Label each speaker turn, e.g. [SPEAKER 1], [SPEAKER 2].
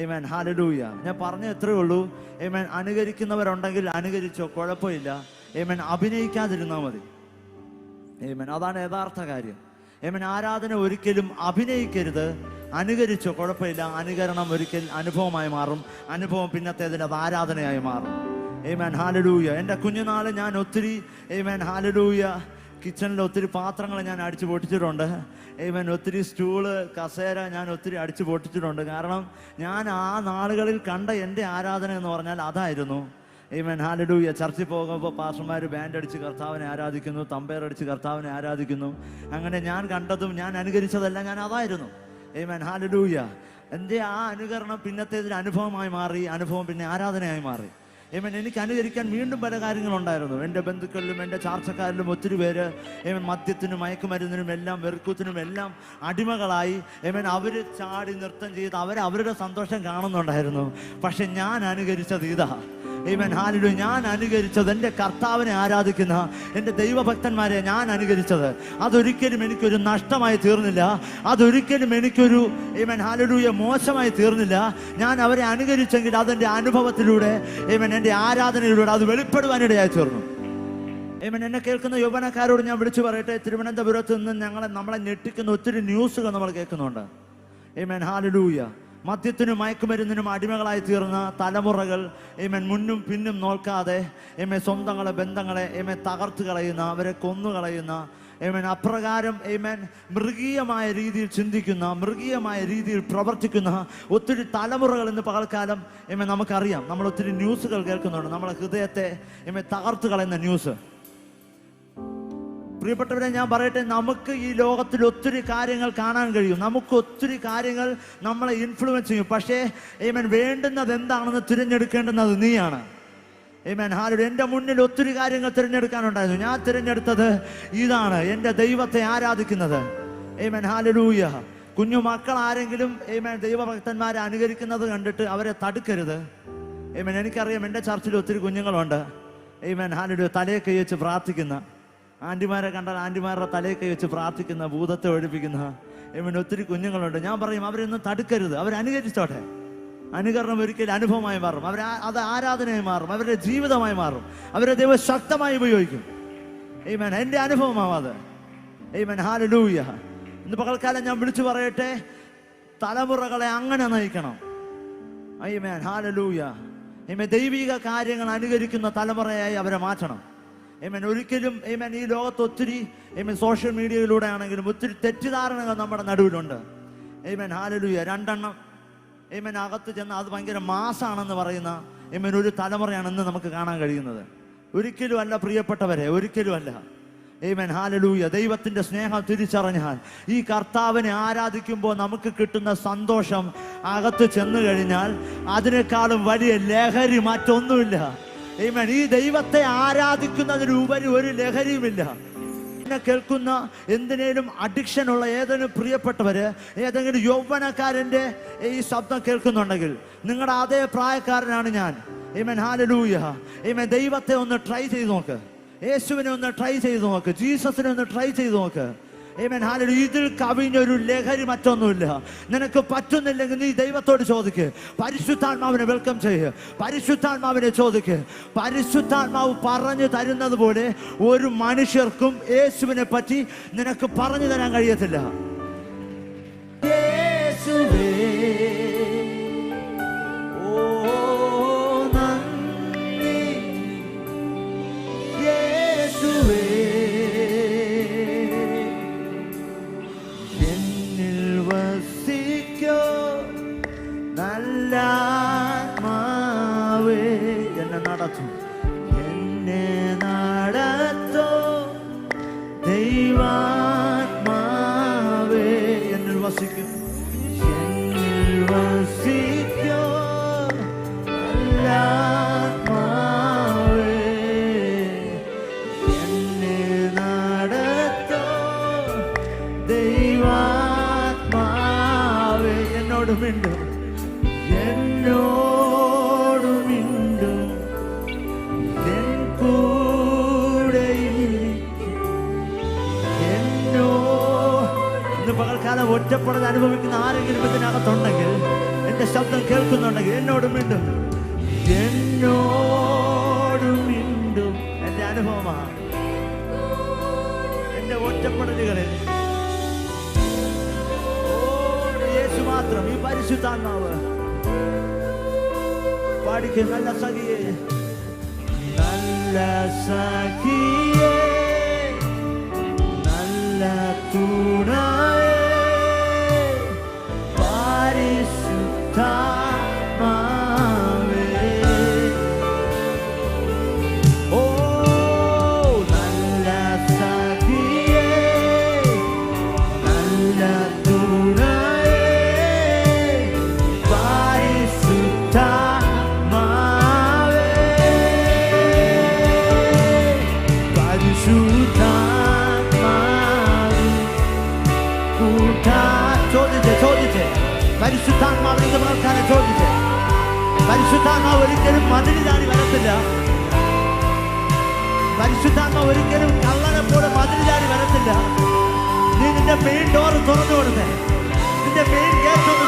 [SPEAKER 1] ആമേൻ. Hallelujah. ഞാൻ പറഞ്ഞ ഇത്രയേ ഉള്ളൂ. ആമേൻ. അനുകരിക്കുന്നവരുണ്ടെങ്കിൽ അനുകരിച്ചോ, കുഴപ്പമില്ല. ആമേൻ. അഭിനയിക്കാതിരുന്നാൽ മതി. ആമേൻ. അതാണ് യഥാർത്ഥ കാര്യം. ആമേൻ. ആരാധന ഒരിക്കലും അഭിനയിക്കരുത്. അനുകരിച്ചോ, കുഴപ്പമില്ല. അനുകരണം ഒരിക്കൽ അനുഭവമായി മാറും. അനുഭവം പിന്നത്തേതിൽ അത് ആരാധനയായി മാറും. ആമേൻ. ഹല്ലേലൂയ. എൻ്റെ കുഞ്ഞുനാൾ ഞാൻ ഒത്തിരി ഹല്ലേലൂയ കിച്ചണിൽ ഒത്തിരി പാത്രങ്ങൾ ഞാൻ അടിച്ചു പൊട്ടിച്ചിട്ടുണ്ട്. ഒത്തിരി സ്റ്റൂള്, കസേര ഞാൻ ഒത്തിരി അടിച്ചു പൊട്ടിച്ചിട്ടുണ്ട്. കാരണം ഞാൻ ആ നാളുകളിൽ കണ്ട എൻ്റെ ആരാധന എന്ന് പറഞ്ഞാൽ അതായിരുന്നു. ഹല്ലേലൂയ. ചർച്ചിൽ പോകുമ്പോൾ പാസ്റ്റർമാർ ബാൻഡ് അടിച്ച് കർത്താവിനെ ആരാധിക്കുന്നു, തമ്പേർ അടിച്ച് കർത്താവിനെ ആരാധിക്കുന്നു. അങ്ങനെ ഞാൻ കണ്ടതും ഞാൻ അനുകരിച്ചതെല്ലാം ഞാൻ അതായിരുന്നു. ഹല്ലേലൂയ. എൻ്റെ ആ അനുകരണം പിന്നത്തേതിൽ അനുഭവമായി മാറി. അനുഭവം പിന്നെ ആരാധനയായി മാറി. എനിക്ക് അനുകരിക്കാൻ വീണ്ടും പല കാര്യങ്ങളുണ്ടായിരുന്നു. എൻ്റെ ബന്ധുക്കളിലും എൻ്റെ ചാർച്ചക്കാരിലും ഒത്തിരി പേര് മദ്യത്തിനും മയക്കുമരുന്നിനും എല്ലാം വെറുക്കത്തിനും എല്ലാം അടിമകളായി. അവർ ചാടി നൃത്തം ചെയ്ത് അവരുടെ സന്തോഷം കാണുന്നുണ്ടായിരുന്നു. പക്ഷെ ഞാൻ അനുകരിച്ചത് ഇതാ. ഹല്ലേലൂയ. ഞാൻ അനുകരിച്ചത് എൻ്റെ കർത്താവിനെ ആരാധിക്കുന്ന എൻ്റെ ദൈവഭക്തന്മാരെ ഞാൻ അനുകരിച്ചത്. അതൊരിക്കലും എനിക്കൊരു നഷ്ടമായി തീർന്നില്ല. അതൊരിക്കലും എനിക്കൊരു ഹല്ലേലൂയ മോശമായി തീർന്നില്ല. ഞാൻ അവരെ അനുകരിച്ചെങ്കിൽ അതെൻ്റെ അനുഭവത്തിലൂടെ എൻ്റെ ആരാധനയിലൂടെ അത് വെളിപ്പെടുവാനിടയായി തീർന്നു. എന്നെ കേൾക്കുന്ന യൗവനക്കാരോട് ഞാൻ വിളിച്ചു പറയട്ടെ, തിരുവനന്തപുരത്ത് നിന്ന് നമ്മളെ ഞെട്ടിക്കുന്ന ഒത്തിരി ന്യൂസുകൾ നമ്മൾ കേൾക്കുന്നുണ്ട്. ഹല്ലേലൂയ. മദ്യത്തിനും മയക്കുമരുന്നിനും അടിമകളായി തീർന്ന തലമുറകൾ മുന്നും പിന്നും നോക്കാതെ സ്വന്തങ്ങളെ ബന്ധങ്ങളെ തകർത്ത് കളയുന്ന, അവരെ കൊന്നുകളയുന്ന, അപ്രകാരം മൃഗീയമായ രീതിയിൽ ചിന്തിക്കുന്ന, മൃഗീയമായ രീതിയിൽ പ്രവർത്തിക്കുന്ന ഒത്തിരി തലമുറകൾ ഇന്ന് പകൽക്കാലം നമുക്കറിയാം. നമ്മൾ ഒത്തിരി ന്യൂസുകൾ കേൾക്കുന്നുണ്ട്. നമ്മളെ ഹൃദയത്തെ തകർത്ത് കളയുന്ന ന്യൂസ്. പ്രിയപ്പെട്ടവരെ, ഞാൻ പറയട്ടെ, നമുക്ക് ഈ ലോകത്തിൽ ഒത്തിരി കാര്യങ്ങൾ കാണാൻ കഴിയും. നമുക്ക് ഒത്തിരി കാര്യങ്ങൾ നമ്മളെ ഇൻഫ്ലുവൻസ് ചെയ്യും. പക്ഷേ വേണ്ടുന്നത് എന്താണെന്ന് തിരഞ്ഞെടുക്കേണ്ടുന്നത് നീയാണ്. ഹല്ലേലൂയ. എൻ്റെ മുന്നിൽ ഒത്തിരി കാര്യങ്ങൾ തിരഞ്ഞെടുക്കാനുണ്ടായിരുന്നു. ഞാൻ തിരഞ്ഞെടുത്തത് ഇതാണ്, എൻ്റെ ദൈവത്തെ ആരാധിക്കുന്നത്. ഹല്ലേലൂയ. കുഞ്ഞു മക്കൾ ആരെങ്കിലും ദൈവഭക്തന്മാരെ അനുകരിക്കുന്നത് കണ്ടിട്ട് അവരെ തടുക്കരുത്. എനിക്കറിയാം, എൻ്റെ ചർച്ചിൽ ഒത്തിരി കുഞ്ഞുങ്ങളുണ്ട്. ഹല്ലേലൂയ. തലയെ കൈ വെച്ച് പ്രാർത്ഥിക്കുന്ന, ആൻറ്റിമാരെ കണ്ടാൽ ആൻറ്റിമാരുടെ തലയെ കൈ വെച്ച് പ്രാർത്ഥിക്കുന്ന, ഭൂതത്തെ ഒഴിപ്പിക്കുന്ന ഒത്തിരി കുഞ്ഞുങ്ങളുണ്ട്. ഞാൻ പറയും, അവരൊന്നും തടുക്കരുത്. അവരനുകരിച്ചോട്ടെ. അനുകരണം ഒരിക്കലും അനുഭവമായി മാറും. അത് ആരാധനയായി മാറും. അവരുടെ ജീവിതമായി മാറും. അവരെ ദൈവം ശക്തമായി ഉപയോഗിക്കും. എൻ്റെ അനുഭവമാവാതെ. ഹല്ലേലൂയ. ഇന്ന് പകൽക്കാലം ഞാൻ വിളിച്ചു പറയട്ടെ, തലമുറകളെ അങ്ങനെ നയിക്കണം. ഹല്ലേലൂയ. ദൈവിക കാര്യങ്ങൾ അനുകരിക്കുന്ന തലമുറയായി അവരെ മാറ്റണം. ഒരിക്കലും ഈ ലോകത്ത് ഒത്തിരി സോഷ്യൽ മീഡിയയിലൂടെ ആണെങ്കിലും ഒത്തിരി തെറ്റിദ്ധാരണകൾ നമ്മുടെ നടുവിലുണ്ട്. ഹല്ലേലൂയ. രണ്ടെണ്ണം അകത്ത് ചെന്ന് അത് ഭയങ്കര മാസാണെന്ന് പറയുന്ന ഒരു തലമുറയാണ് ഇന്ന് നമുക്ക് കാണാൻ കഴിയുന്നത്. ഒരിക്കലും അല്ല പ്രിയപ്പെട്ടവരെ, ഒരിക്കലും അല്ല. ഹല്ലേലൂയ. ദൈവത്തിന്റെ സ്നേഹം തിരിച്ചറിഞ്ഞാൽ, ഈ കർത്താവിനെ ആരാധിക്കുമ്പോൾ നമുക്ക് കിട്ടുന്ന സന്തോഷം അകത്ത് ചെന്നു കഴിഞ്ഞാൽ അതിനേക്കാളും വലിയ ലഹരി മറ്റൊന്നുമില്ല. ഈ ദൈവത്തെ ആരാധിക്കുന്നതിനുപരി ഒരു ലഹരിയുമില്ല. എന്നെ കേൾക്കുന്ന എന്തിനേലും അഡിക്ഷൻ ഉള്ള ഏതെങ്കിലും പ്രിയപ്പെട്ടവര്, ഏതെങ്കിലും യൗവനക്കാരൻ്റെ ഈ ശബ്ദം കേൾക്കുന്നുണ്ടെങ്കിൽ, നിങ്ങളുടെ അതേ പ്രായക്കാരനാണ് ഞാൻ. ഹല്ലേലൂയ. ദൈവത്തെ ഒന്ന് ട്രൈ ചെയ്ത് നോക്ക്. യേശുവിനെ ഒന്ന് ട്രൈ ചെയ്ത് നോക്ക്. ജീസസിനെ ഒന്ന് ട്രൈ ചെയ്ത് നോക്ക്. ഹല്ലേലൂയ. ഇതിൽ കവിഞ്ഞൊരു ലഹരി മറ്റൊന്നുമില്ല. നിനക്ക് പറ്റുന്നില്ലെങ്കിൽ നീ ദൈവത്തോട് ചോദിക്ക്. പരിശുദ്ധാത്മാവിനെ വെൽക്കം ചെയ്യ്. പരിശുദ്ധാത്മാവിനെ ചോദിക്ക്. പരിശുദ്ധാത്മാവ് പറഞ്ഞു തരുന്നത് പോലെ ഒരു മനുഷ്യർക്കും യേശുവിനെ പറ്റി നിനക്ക് പറഞ്ഞു തരാൻ കഴിയത്തില്ല. യേശുവേ, എന്നെ നടത്തും, എന്നെ നടത്തോ ദൈവാത്മാവേ, എന്നിൽ വസിക്കും, എന്നിൽ വസിക്കോ ആത്മാവേ, എന്നെ നടത്തോ ദൈവാത്മാവേ. എന്നോട് മിണ്ടും, എന്നോട് മിണ്ടും ശബ്ദം കേൾക്കുന്നുണ്ടെങ്കിൽ എന്നോട് മിണ്ടും, എന്നോട് മിണ്ടും. എന്റെ അനുഭവമാണ്, എന്റെ ഒറ്റപ്പെടലുകളിൽ യേശു മാത്രം, ഈ പരിശുദ്ധാത്മാവ്. പാടിക്കും നല്ല സഖിയേ, നല്ല സഖിയേ, നല്ല തുണയേ, പരിശുദ്ധാത്മാവേ. ഓ നല്ല സഖിയേ, നല്ല തുണയേ, പരിശുദ്ധാത്മാവേ, പരിശുദ്ധാത്മാവേ. ചോദിച്ചേ പരിശുദ്ധാത്മാവിന്റെ പ്രവർത്തനം ചോദിച്ചേ. പരിശുദ്ധാത്മാവ് ഒരിക്കലും മതിൽ ചാടി വരത്തില്ല. പരിശുദ്ധാത്മാവ് ഒരിക്കലും കള്ളനെ പോലെ മതിൽ ചാടി വരത്തില്ല. നീ നിന്റെ മെയിൻ ഡോർ തുറന്നു കൊടുത്തേ, നിന്റെ മെയിൻ ഗേറ്റ് ഒന്ന്